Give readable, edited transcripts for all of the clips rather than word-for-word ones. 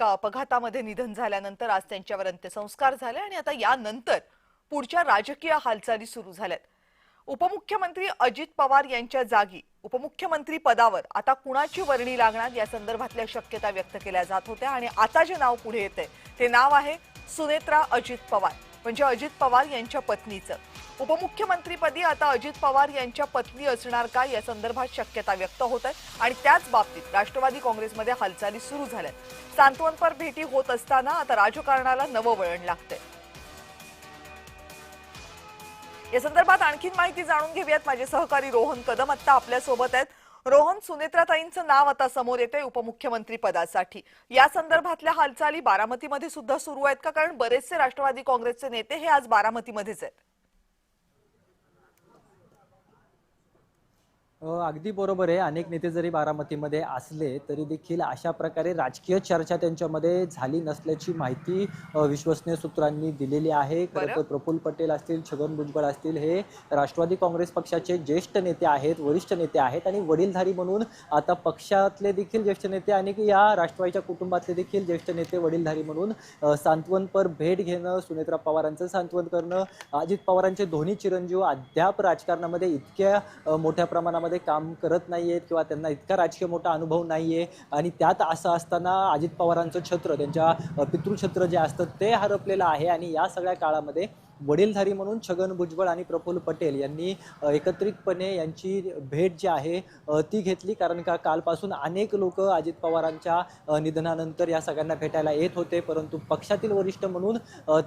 एका अपघातामध्ये निधन झाल्यानंतर आज त्यांच्यावर अंत्यसंस्कार झाले आणि आता यानंतर पुढच्या राजकीय हालचाली सुरू झाल्यात। उपमुख्यमंत्री अजित पवार यांच्या जागी उपमुख्यमंत्री पदावर आता कुणाची वर्णी लागणार या संदर्भातल्या शक्यता व्यक्त केल्या जात होत्या आणि आता जे नाव पुढे येते ते नाव आहे सुनेत्रा अजित पवार, म्हणजे अजित पवार यांच्या पत्नीचं। उपमुख्यमंत्रीपदी आता अजित पवार यांच्या पत्नी असणार का या संदर्भात शक्यता व्यक्त होत आहे आणि त्याच बाबतीत राष्ट्रवादी काँग्रेसमध्ये हालचाली सुरू झाल्यात। सांत्वनपर भेटी होत असताना आता राजकारणाला नवं वळण लागतंय। या संदर्भात आणखीन माहिती जाणून घेऊयात। माझे सहकारी रोहन कदम आता आपल्या सोबत आहेत। रोहन, सुनेत्राताईंचं नाव आता समोर येते उपमुख्यमंत्री पदासाठी। या संदर्भातल्या हालचाली बारामतीमध्ये सुद्धा सुरू आहेत का? कारण बरेचसे राष्ट्रवादी काँग्रेसचे नेते हे आज बारामतीमध्येच आहेत। अगदी बरोबर आहे। अनेक नेते जरी बारामतीमध्ये असले तरी देखील अशा प्रकारे राजकीय चर्चा त्यांच्यामध्ये झाली नसल्याची माहिती विश्वसनीय सूत्रांनी दिलेली आहे। खरं तर प्रफुल्ल पटेल असतील, छगन भुजबळ असतील, हे राष्ट्रवादी काँग्रेस पक्षाचे ज्येष्ठ नेते आहेत, वरिष्ठ नेते आहेत आणि वडीलधारी म्हणून आता पक्षातले देखील ज्येष्ठ नेते आणि या राष्ट्रवादीच्या कुटुंबातले देखील ज्येष्ठ नेते वडीलधारी म्हणून सांत्वनपर भेट घेणं, सुनेत्रा पवारांचं सांत्वन करणं। अजित पवारांचे दोन्ही चिरंजीव अद्याप राजकारणामध्ये इतक्या मोठ्या प्रमाणामध्ये काम करत नाहीयेत किंवा त्यांना इतका राजकीय मोठा अनुभव नाहीये आणि त्यात असं असताना अजित पवारांचं छत्र, त्यांच्या पितृछत्र जे असतं ते हरपलेलं आहे आणि या सगळ्या काळामध्ये वडीलधारी म्हणून छगन भुजबळ आणि प्रफुल्ल पटेल यांनी एकत्रितपणे यांची भेट जी आहे ती घेतली। कारण का कालपासून अनेक लोक अजित पवारांच्या निधनानंतर या सगळ्यांना भेटायला येत होते, परंतु पक्षातील वरिष्ठ म्हणून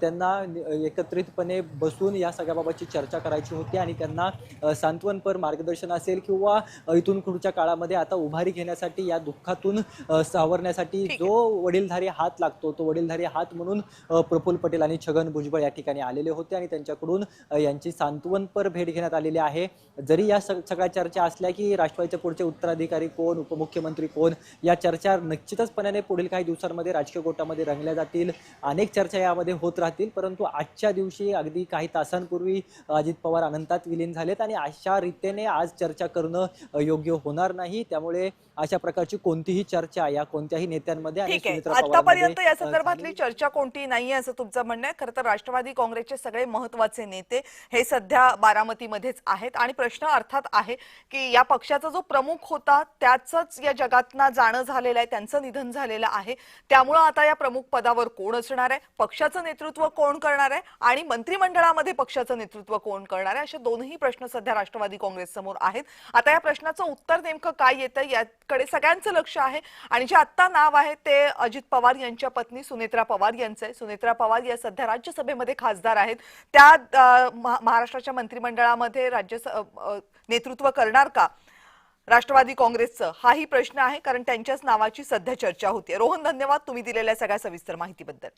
त्यांना एकत्रितपणे बसून या सगळ्याबाबतची चर्चा करायची होती आणि त्यांना सांत्वनपर मार्गदर्शन असेल किंवा इथून पुढच्या काळामध्ये आता उभारी घेण्यासाठी, या दुःखातून सावरण्यासाठी जो वडीलधारी हात लागतो तो वडीलधारी हात म्हणून प्रफुल्ल पटेल आणि छगन भुजबळ या ठिकाणी आलेले होते आणि त्यांच्याकडून यांची सांत्वनपर भेट घेण्यात आलेली आहे। जरी या सगळ्या चर्चा असल्या की राष्ट्रवादीचे पुढचे उत्तराधिकारी कोण, उपमुख्यमंत्री कोण, या चर्चा निश्चितचपणे पुढील काही दिवसांमध्ये राजकीय गोटामध्ये रंगल्या जातील। अनेक चर्चा यामध्ये होत राहतील, परंतु आजच्या दिवशी अगदी काही तासांपूर्वी अजित पवार अनंतात विलीन झालेत आणि अशा रीतीने आज चर्चा करणं योग्य होणार नाही। त्यामुळे अशा प्रकारची कोणतीही चर्चा या कोणत्याही नेत्यांमध्ये आणि सुनेत्रा आतापर्यंत या संदर्भातली चर्चा कोणती नाहीये असं तुमचं म्हणणं आहे। खरं तर राष्ट्रवादी काँग्रेसचे सगळे महत्त्वाचे नेते हे सध्या बारामतीमध्येच आहेत आणि प्रश्न अर्थात आहे की या पक्षाचा जो प्रमुख होता त्याचंच या जगातना जाणं झालेलं आहे, त्यांचं निधन झालेलं आहे। त्यामुळे आता या प्रमुख पदावर कोण असणार आहे, पक्षाचं नेतृत्व कोण करणार आहे आणि मंत्रिमंडळामध्ये पक्षाचं नेतृत्व कोण करणार आहे, असे दोनही प्रश्न सध्या राष्ट्रवादी काँग्रेस समोर आहेत। आता या प्रश्नाचं उत्तर नेमकं काय येतं याकडे सगळ्यांचं लक्ष आहे आणि जे आता नाव आहे ते अजित पवार यांच्या पत्नी सुनेत्रा पवार यांचं आहे। सुनेत्रा पवार या सध्या राज्यसभेमध्ये खासदार आहेत। त्या महाराष्ट्राच्या मंत्रिमंडळामध्ये नेतृत्व करणार का राष्ट्रवादी काँग्रेसचं, हाही प्रश्न आहे, कारण त्यांच्याच नावाची सध्या चर्चा होते। रोहन, धन्यवाद तुम्ही दिलेल्या सगळ्या सविस्तर माहितीबद्दल।